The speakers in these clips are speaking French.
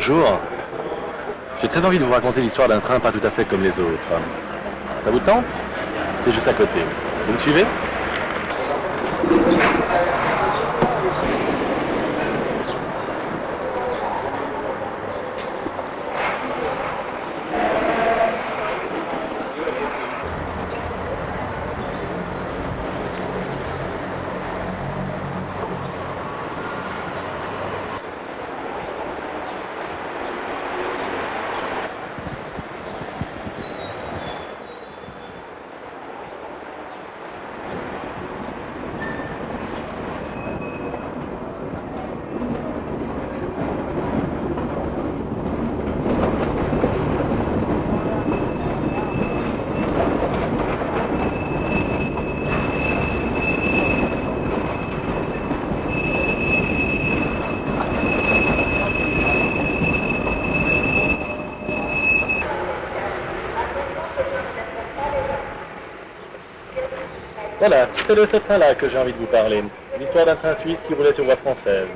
Bonjour. J'ai très envie de vous raconter l'histoire d'un train pas tout à fait comme les autres. Ça vous tente? C'est juste à côté. Vous me suivez? Voilà, c'est de ce train-là que j'ai envie de vous parler. L'histoire d'un train suisse qui roulait sur voie française.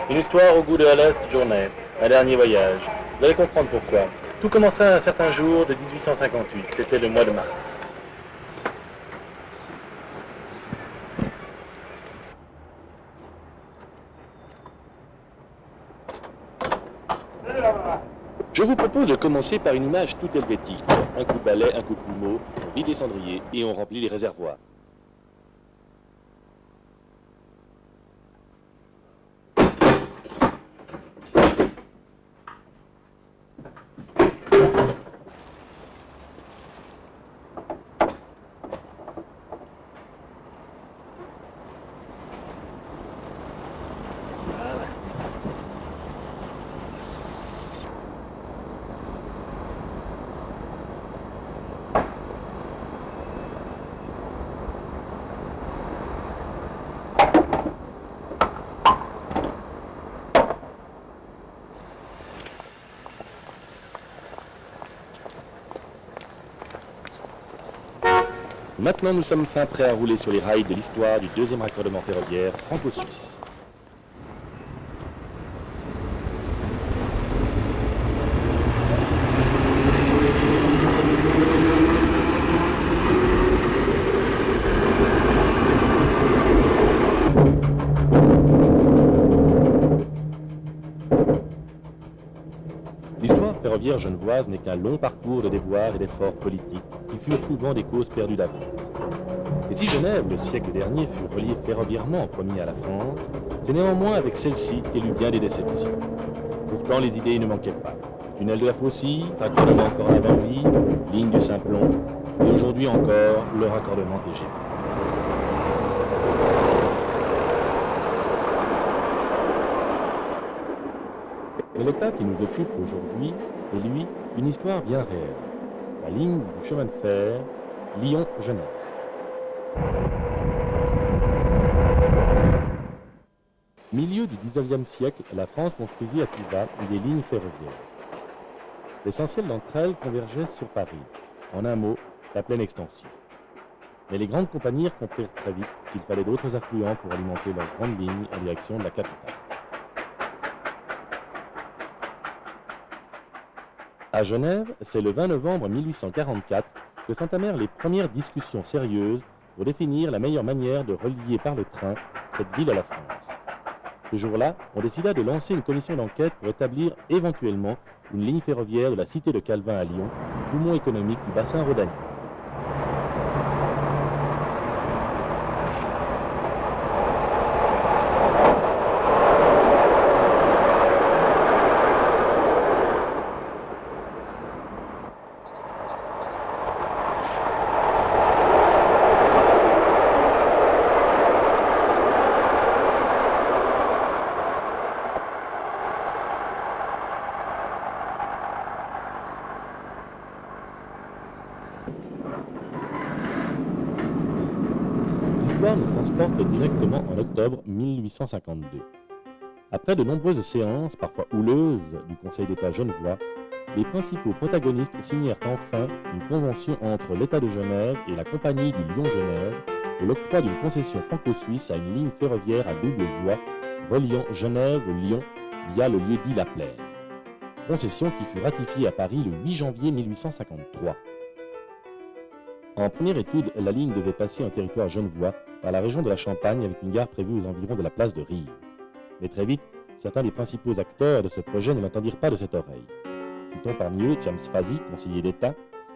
Une histoire au goût de la last journée, un dernier voyage. Vous allez comprendre pourquoi. Tout commença un certain jour de 1858, c'était le mois de mars. Je vous propose de commencer par une image toute helvétique. Un coup de balai, un coup de plumeau, on vide les cendriers et on remplit les réservoirs. Maintenant, nous sommes fin prêts à rouler sur les rails de l'histoire du deuxième raccordement ferroviaire franco-suisse. L'histoire ferroviaire genevoise n'est qu'un long parcours de déboires et d'efforts politiques qui furent souvent des causes perdues d'avance. Et si Genève, le siècle dernier, fut reliée ferroviairement en premier à la France, c'est néanmoins avec celle-ci qu'elle eut bien des déceptions. Pourtant, les idées ne manquaient pas. Tunnel de la Faucille, raccordement encore avant vie, ligne du Simplon, et aujourd'hui encore, le raccordement TGV. Mais le cas qui nous occupe aujourd'hui est, lui, une histoire bien réelle. La ligne du chemin de fer Lyon-Genève. Milieu du XIXe siècle, la France construisit à tout va des lignes ferroviaires. L'essentiel d'entre elles convergeait sur Paris. En un mot, la pleine extension. Mais les grandes compagnies comprirent très vite qu'il fallait d'autres affluents pour alimenter leurs grandes lignes en direction de la capitale. À Genève, c'est le 20 novembre 1844 que s'entamèrent les premières discussions sérieuses pour définir la meilleure manière de relier par le train cette ville à la France. Ce jour-là, on décida de lancer une commission d'enquête pour établir éventuellement une ligne ferroviaire de la cité de Calvin à Lyon, poumon économique du bassin rhodanien. L'histoire nous transporte directement en octobre 1852. Après de nombreuses séances, parfois houleuses, du Conseil d'État genevois, les principaux protagonistes signèrent enfin une convention entre l'État de Genève et la compagnie du Lyon-Genève pour l'octroi d'une concession franco-suisse à une ligne ferroviaire à double voie reliant Genève au Lyon via le lieu-dit La Plaine. concession qui fut ratifiée à Paris le 8 janvier 1853. En première étude, la ligne devait passer en territoire genevois par la région de la Champagne avec une gare prévue aux environs de la place de Rive. Mais très vite, certains des principaux acteurs de ce projet ne l'entendirent pas de cette oreille. Citons parmi eux James Fazy, conseiller d'État,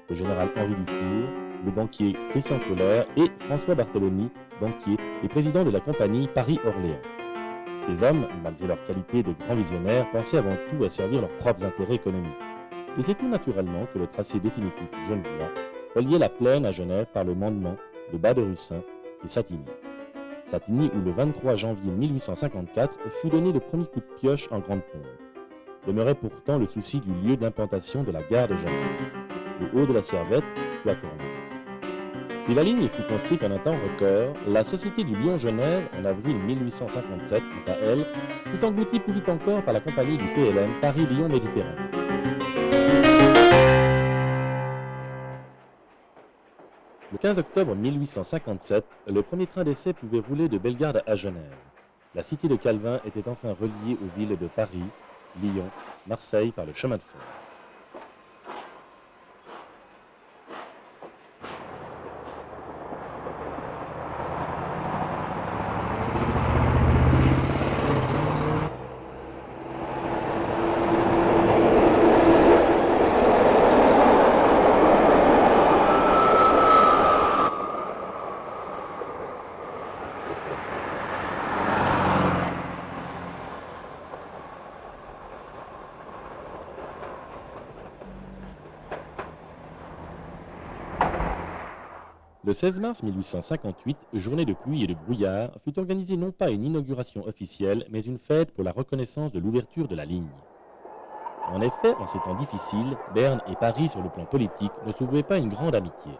le général Henri Dufour, le banquier Christian Kohler et François Barthelemy, banquier et président de la compagnie Paris-Orléans. Ces hommes, malgré leur qualité de grands visionnaires, pensaient avant tout à servir leurs propres intérêts économiques. Et c'est tout naturellement que le tracé définitif genevois reliait la plaine à Genève par le mandement de Bas-de-Russin et Satigny. Satigny où le 23 janvier 1854 fut donné le premier coup de pioche en grande pompe. Demeurait pourtant le souci du lieu d'implantation de la gare de Genève, le haut de la Servette ou à Corneux. Si la ligne fut construite en un temps record, la Société du Lyon-Genève, en avril 1857, quant à elle, fut engloutie plus vite encore par la compagnie du PLM Paris-Lyon-Méditerranée. Le 15 octobre 1857, le premier train d'essai pouvait rouler de Bellegarde à Genève. La cité de Calvin était enfin reliée aux villes de Paris, Lyon, Marseille par le chemin de fer. Le 16 mars 1858, journée de pluie et de brouillard, fut organisée non pas une inauguration officielle, mais une fête pour la reconnaissance de l'ouverture de la ligne. En effet, en ces temps difficiles, Berne et Paris, sur le plan politique, ne soulevaient pas une grande amitié.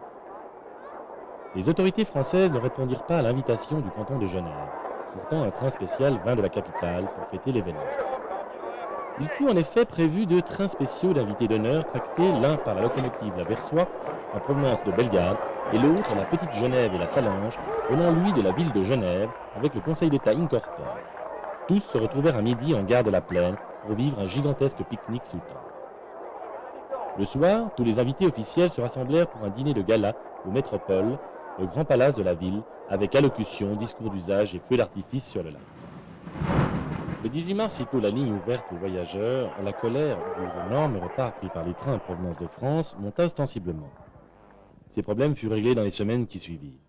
Les autorités françaises ne répondirent pas à l'invitation du canton de Genève. Pourtant, un train spécial vint de la capitale pour fêter l'événement. Il fut en effet prévu 2 trains spéciaux d'invités d'honneur tractés l'un par la locomotive La Versoix en provenance de Bellegarde et l'autre la Petite Genève et la Salange venant lui de la ville de Genève avec le Conseil d'État incorpore. Tous se retrouvèrent à midi en gare de la Plaine pour vivre un gigantesque pique-nique sous tente. Le soir, tous les invités officiels se rassemblèrent pour un dîner de gala au Métropole, le grand palace de la ville, avec allocution, discours d'usage et feux d'artifice sur le lac. Le 18 mars, sitôt la ligne ouverte aux voyageurs, la colère des énormes retards pris par les trains en provenance de France monta ostensiblement. Ces problèmes furent réglés dans les semaines qui suivirent.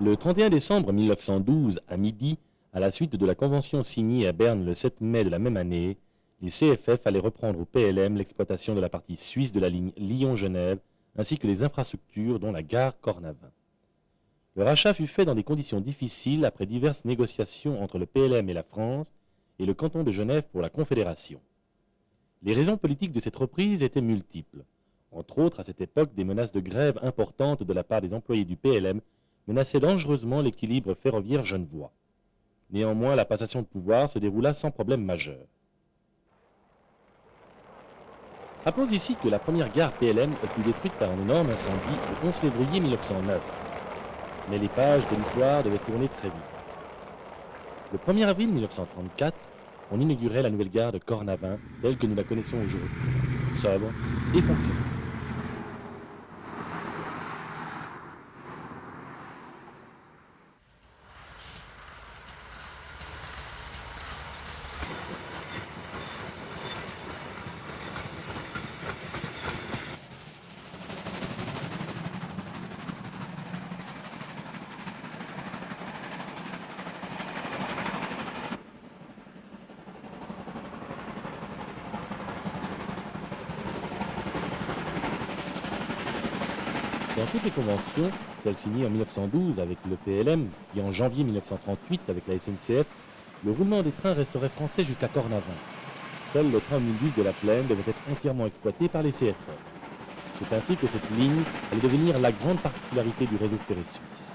Le 31 décembre 1912, à midi, à la suite de la convention signée à Berne le 7 mai de la même année, les CFF allaient reprendre au PLM l'exploitation de la partie suisse de la ligne Lyon-Genève, ainsi que les infrastructures dont la gare Cornavin. Le rachat fut fait dans des conditions difficiles après diverses négociations entre le PLM et la France, et le canton de Genève pour la Confédération. Les raisons politiques de cette reprise étaient multiples. Entre autres, à cette époque, des menaces de grève importantes de la part des employés du PLM menaçaient dangereusement l'équilibre ferroviaire genevois. Néanmoins, la passation de pouvoir se déroula sans problème majeur. Rappelons ici que la première gare PLM fut détruite par un énorme incendie le 11 février 1909. Mais les pages de l'histoire devaient tourner très vite. Le 1er avril 1934, on inaugurait la nouvelle gare de Cornavin, telle que nous la connaissons aujourd'hui, sobre et fonctionnelle. Dans toutes les conventions, celles signées en 1912 avec le PLM, puis en janvier 1938 avec la SNCF, le roulement des trains resterait français jusqu'à Cornavin. Seul le train omnibus de la Plaine devait être entièrement exploité par les CFR. C'est ainsi que cette ligne allait devenir la grande particularité du réseau ferré suisse.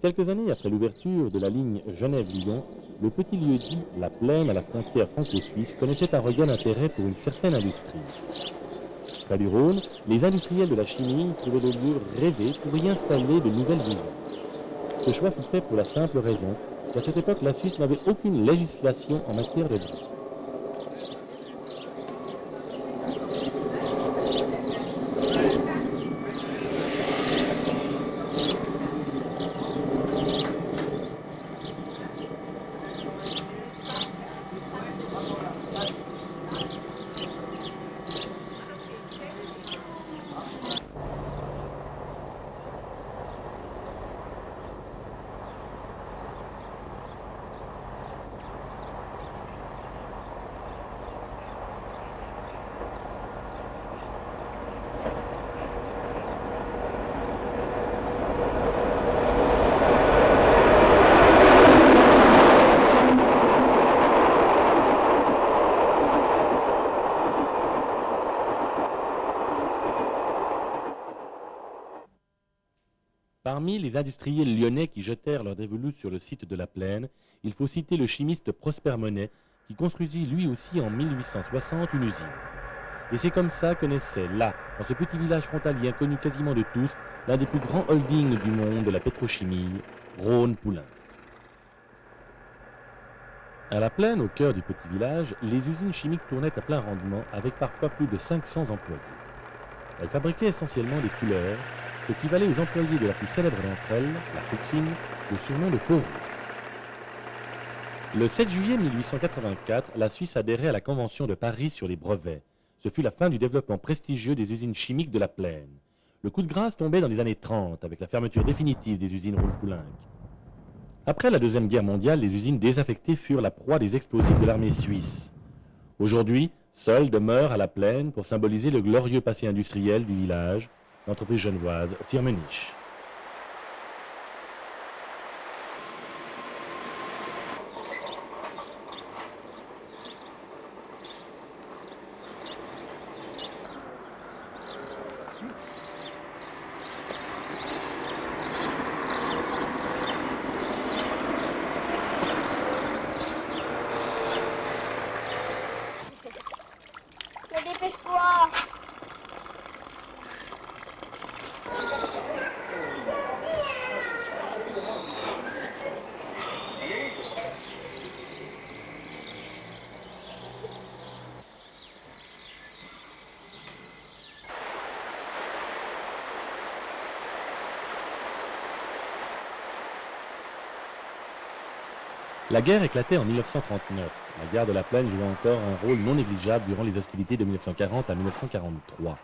Quelques années après l'ouverture de la ligne Genève-Lyon, le petit lieu-dit La Plaine à la frontière franco-suisse connaissait un regain d'intérêt pour une certaine industrie. Près du Rhône, les industriels de la chimie trouvaient le lieu rêvé pour y installer de nouvelles usines. Ce choix fut fait pour la simple raison qu'à cette époque, la Suisse n'avait aucune législation en matière de droit. Parmi les industriels lyonnais qui jetèrent leur dévolu sur le site de la Plaine, il faut citer le chimiste Prosper Monet, qui construisit lui aussi en 1860 une usine. Et c'est comme ça que naissait là, dans ce petit village frontalier inconnu quasiment de tous, l'un des plus grands holdings du monde de la pétrochimie, Rhône-Poulenc. À la Plaine, au cœur du petit village, les usines chimiques tournaient à plein rendement avec parfois plus de 500 employés. Elles fabriquaient essentiellement des couleurs, ce qui valait aux employés de la plus célèbre d'entre elles, la Fuchsine, le surnom de peau rouge. Le 7 juillet 1884, la Suisse adhérait à la Convention de Paris sur les brevets. Ce fut la fin du développement prestigieux des usines chimiques de la Plaine. Le coup de grâce tombait dans les années 30, avec la fermeture définitive des usines Rhône-Poulenc. Après la Deuxième Guerre mondiale, les usines désaffectées furent la proie des explosifs de l'armée suisse. Aujourd'hui, seule demeure à la Plaine, pour symboliser le glorieux passé industriel du village, l'entreprise genevoise Firmenich. Mais dépêche-toi! La guerre éclatait en 1939. La gare de la Plaine jouait encore un rôle non négligeable durant les hostilités de 1940 à 1943.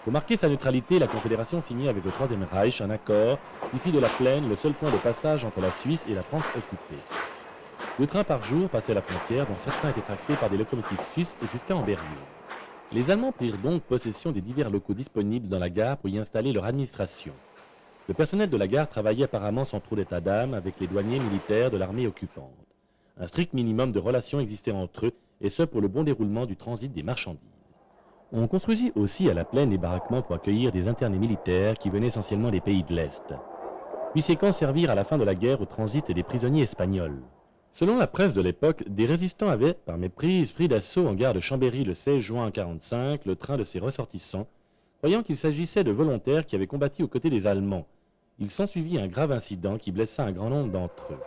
Pour marquer sa neutralité, la Confédération signait avec le Troisième Reich un accord qui fit de la Plaine le seul point de passage entre la Suisse et la France occupée. 2 trains par jour passaient la frontière, dont certains étaient tractés par des locomotives suisses jusqu'à Ambérieu. Les Allemands prirent donc possession des divers locaux disponibles dans la gare pour y installer leur administration. Le personnel de la gare travaillait apparemment sans trop d'état d'âme avec les douaniers militaires de l'armée occupante. Un strict minimum de relations existait entre eux, et ce pour le bon déroulement du transit des marchandises. On construisit aussi à la Plaine des baraquements pour accueillir des internés militaires qui venaient essentiellement des pays de l'Est. Puis ces camps servirent à la fin de la guerre au transit des prisonniers espagnols. Selon la presse de l'époque, des résistants avaient, par méprise, pris d'assaut en gare de Chambéry le 16 juin 1945 le train de ses ressortissants, croyant qu'il s'agissait de volontaires qui avaient combattu aux côtés des Allemands. Il s'ensuivit un grave incident qui blessa un grand nombre d'entre eux.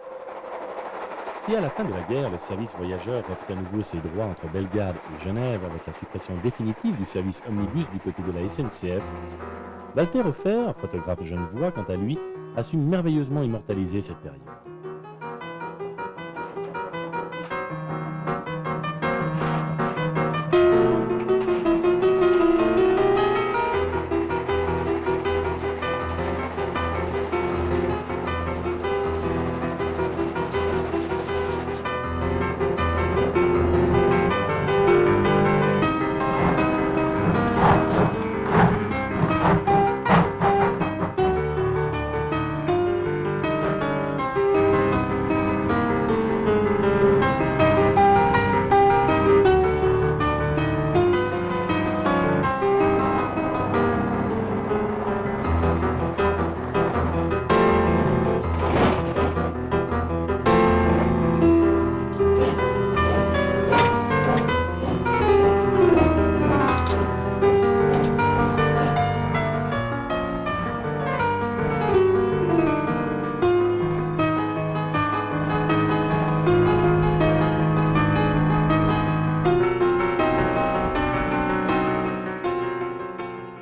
Si à la fin de la guerre, le service voyageur reprit à nouveau ses droits entre Bellegarde et Genève avec la suppression définitive du service omnibus du côté de la SNCF, Walter Hofer, photographe genevois, quant à lui, a su merveilleusement immortaliser cette période.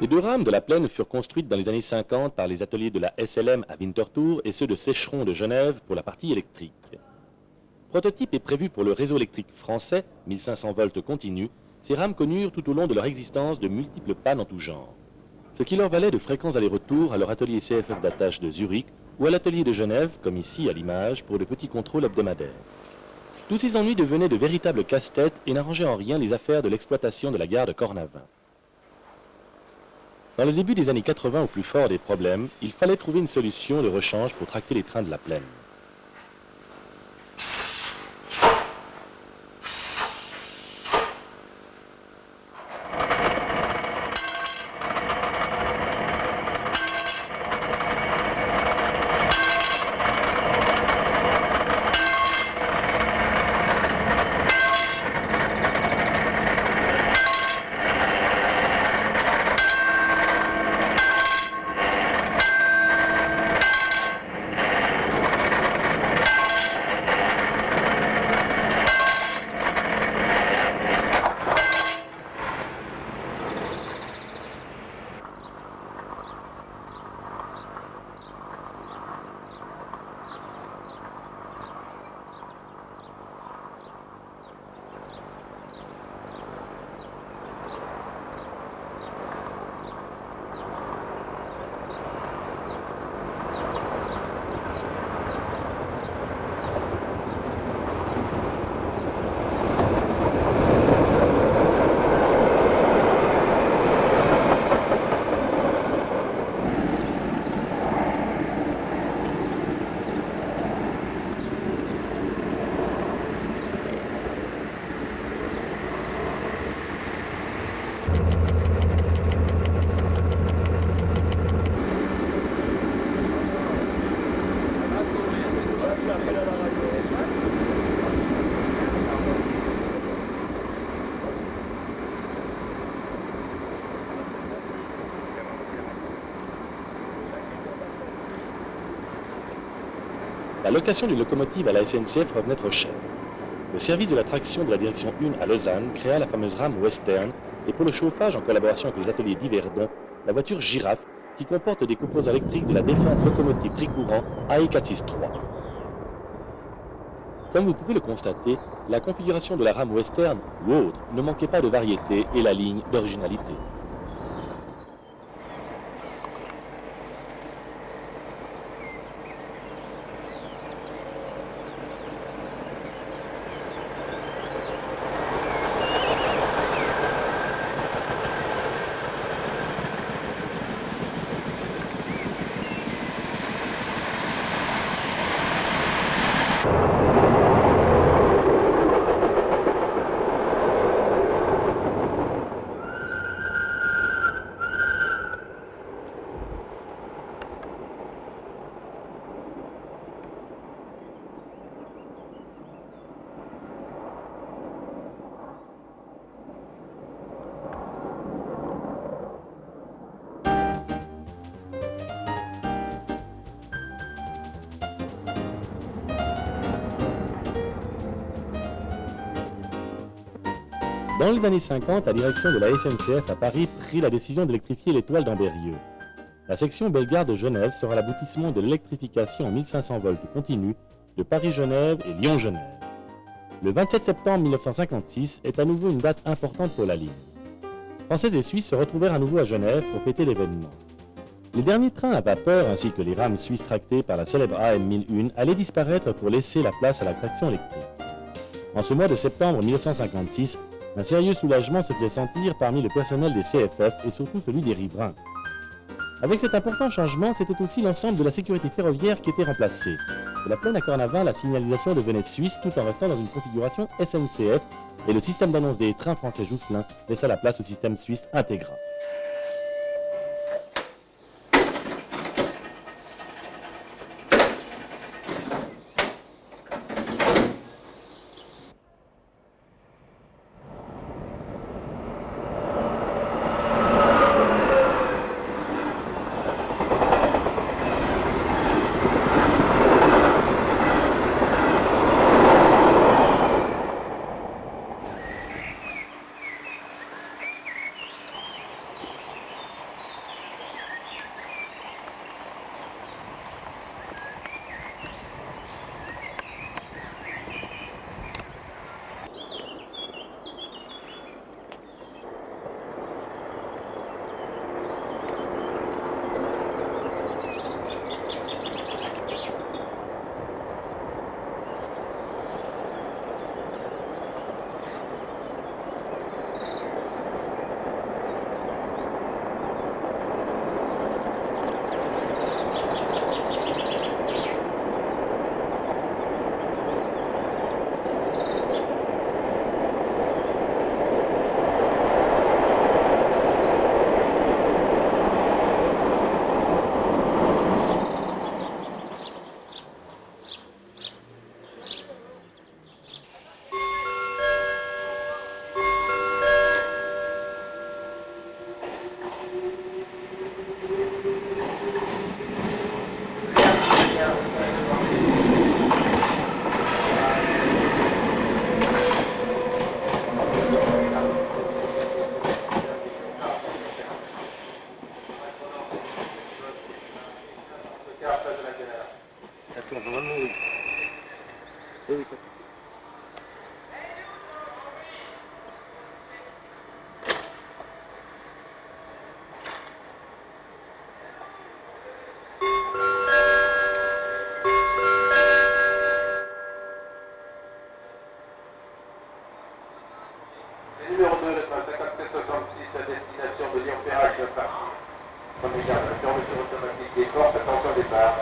Les deux rames de la plaine furent construites dans les années 50 par les ateliers de la SLM à Winterthur et ceux de Sécheron de Genève pour la partie électrique. Prototype est prévu pour le réseau électrique français, 1500 volts continu, ces rames connurent tout au long de leur existence de multiples pannes en tout genre, ce qui leur valait de fréquents allers-retours à leur atelier CFF d'attache de Zurich ou à l'atelier de Genève, comme ici à l'image, pour de petits contrôles hebdomadaires. Tous ces ennuis devenaient de véritables casse-têtes et n'arrangeaient en rien les affaires de l'exploitation de la gare de Cornavin. Dans le début des années 80, au plus fort des problèmes, il fallait trouver une solution de rechange pour tracter les trains de la plaine. La location d'une locomotive à la SNCF revenait trop cher. Le service de la traction de la direction 1 à Lausanne créa la fameuse rame Western et pour le chauffage, en collaboration avec les ateliers d'Yverdon, la voiture Girafe qui comporte des composants électriques de la défunte locomotive tricourant AE463. Comme vous pouvez le constater, la configuration de la rame Western ou autre ne manquait pas de variété et la ligne d'originalité. Dans les années 50, la direction de la SNCF à Paris prit la décision d'électrifier l'étoile d'Ambérieu. La section Bellegarde de Genève sera l'aboutissement de l'électrification en 1500 volts continu de Paris-Genève et Lyon-Genève. Le 27 septembre 1956 est à nouveau une date importante pour la ligne. Français et Suisses se retrouvèrent à nouveau à Genève pour fêter l'événement. Les derniers trains à vapeur ainsi que les rames suisses tractées par la célèbre AM 1001 allaient disparaître pour laisser la place à la traction électrique. En ce mois de septembre 1956, un sérieux soulagement se faisait sentir parmi le personnel des CFF et surtout celui des riverains. Avec cet important changement, c'était aussi l'ensemble de la sécurité ferroviaire qui était remplacé. De la plaine à Cornavin, la signalisation devenait suisse tout en restant dans une configuration SNCF et le système d'annonce des trains français Jousselin laissa la place au système suisse Integra. vraiment, oui. Oui, oui, ça. Numéro 2, le train 5766 à destination de Lyon-Perrache de partir. Prenez garde, la fermeture automatique des portes, attention départ.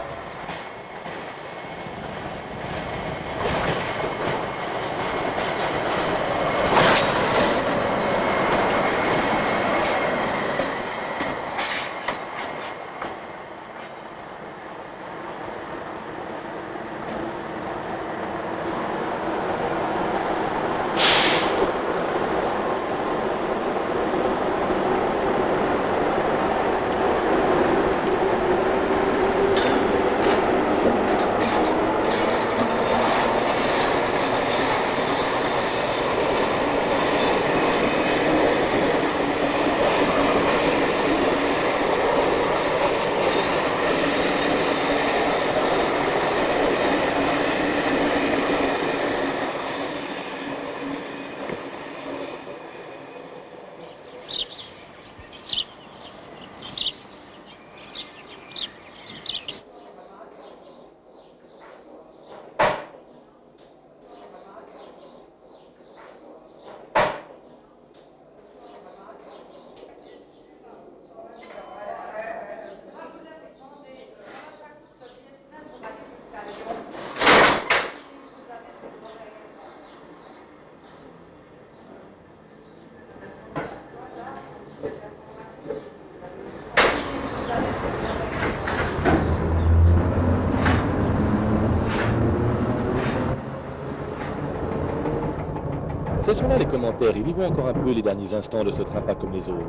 Cessons là les commentaires et vivons encore un peu les derniers instants de ce train pas comme les autres.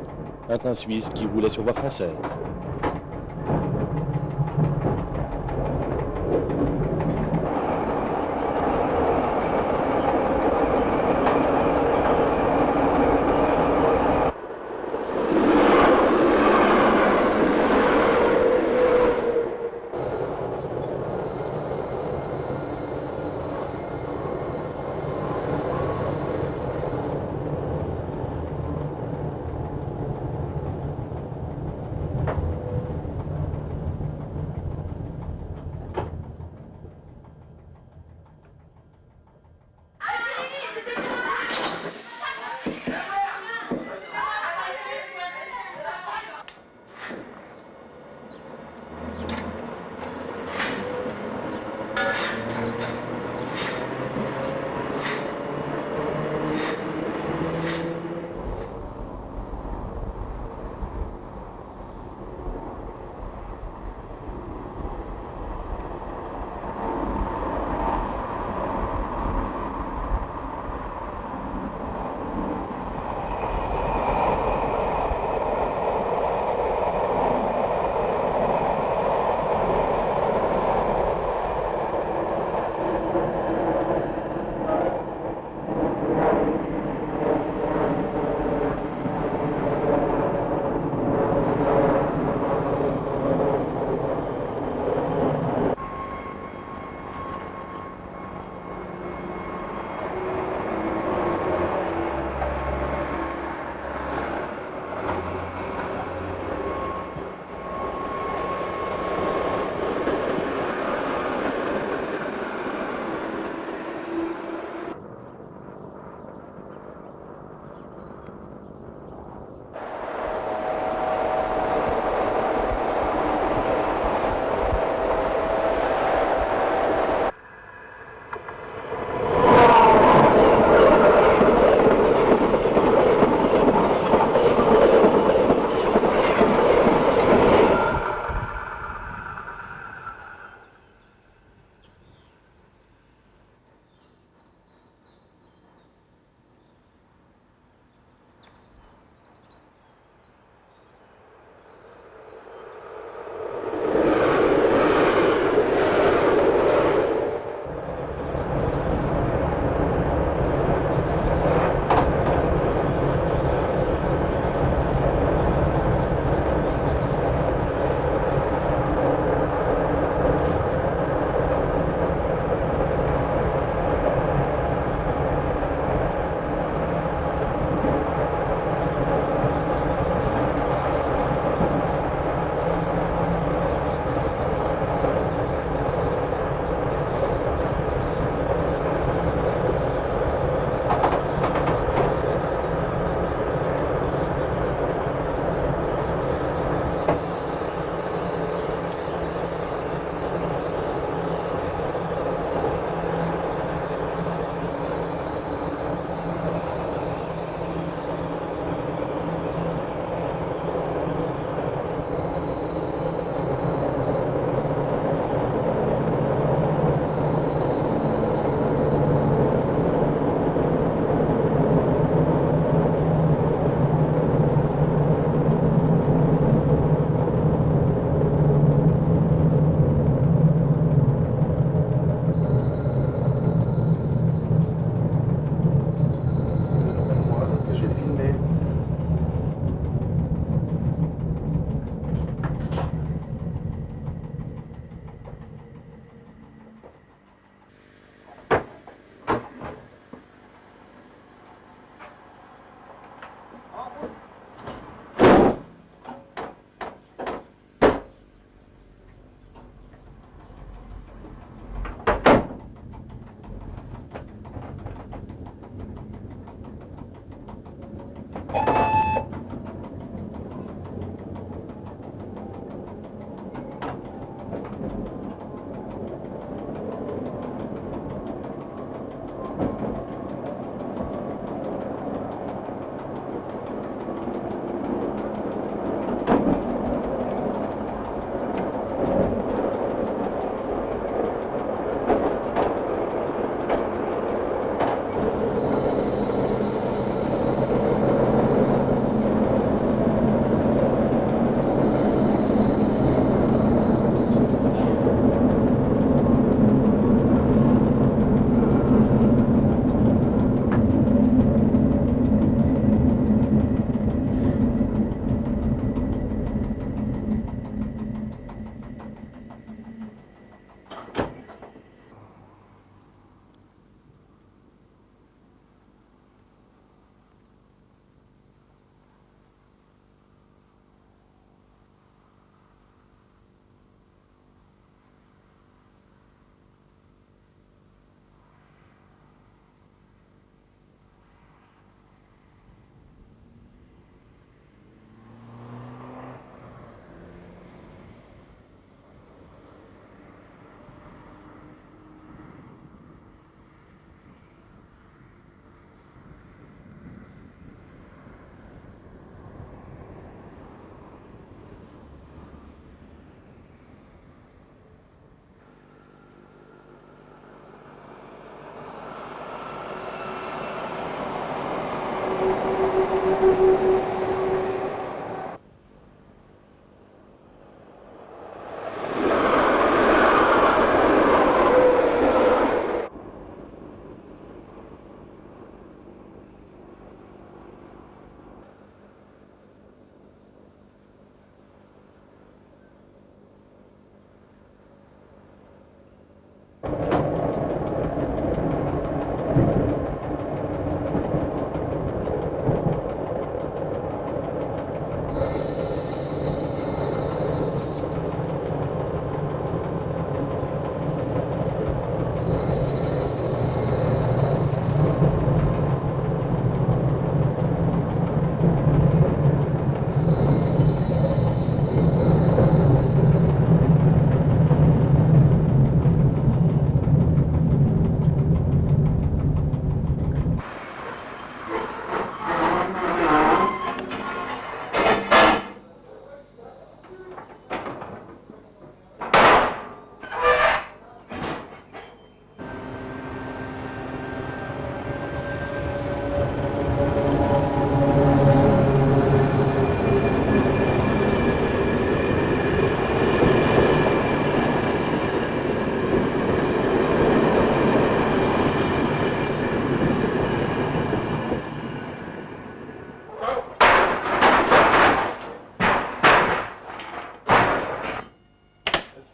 Un train suisse qui roulait sur voie française.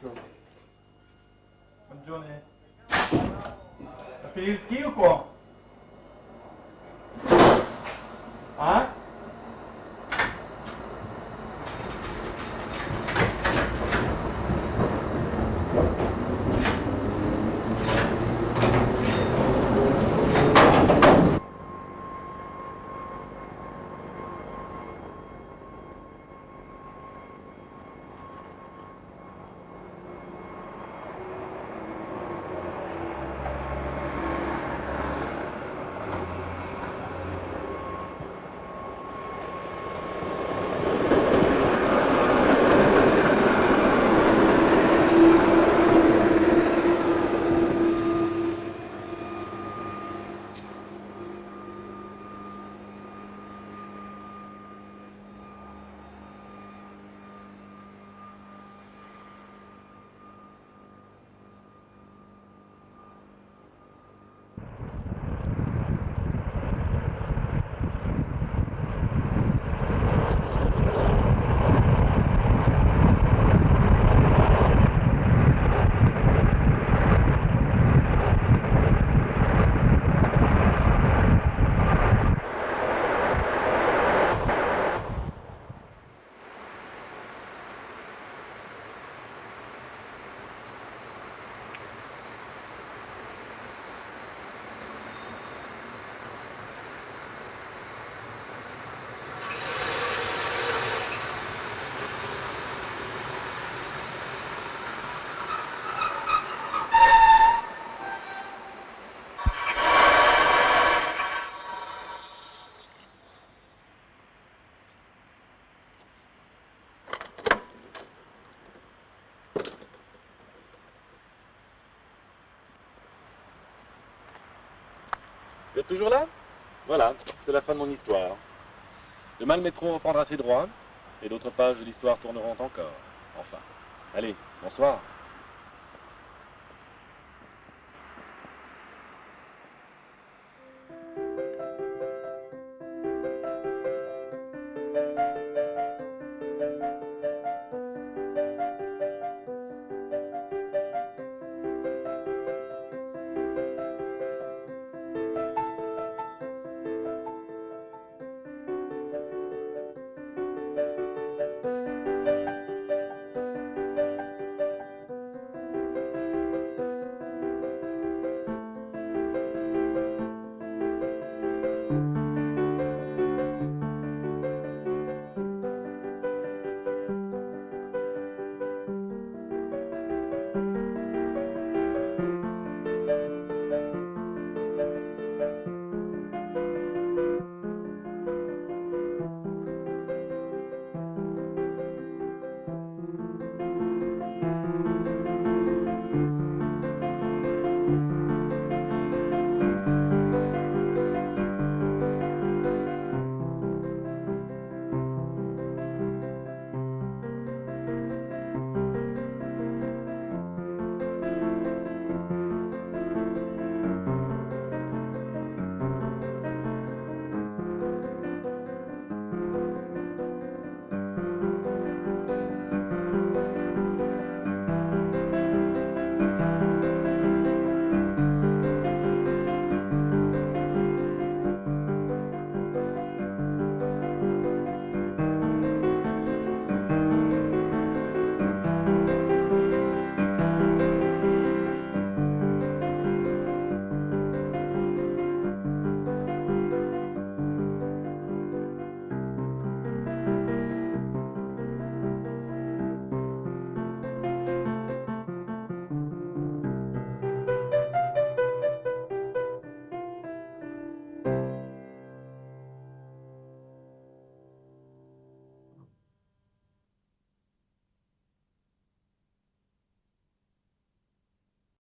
Marco. Bonne journée. T'as payé le ski ou quoi? Hein? Vous êtes toujours là? Voilà, c'est la fin de mon histoire. Demain, le métro reprendra ses droits, et d'autres pages de l'histoire tourneront encore. Enfin. Allez, bonsoir.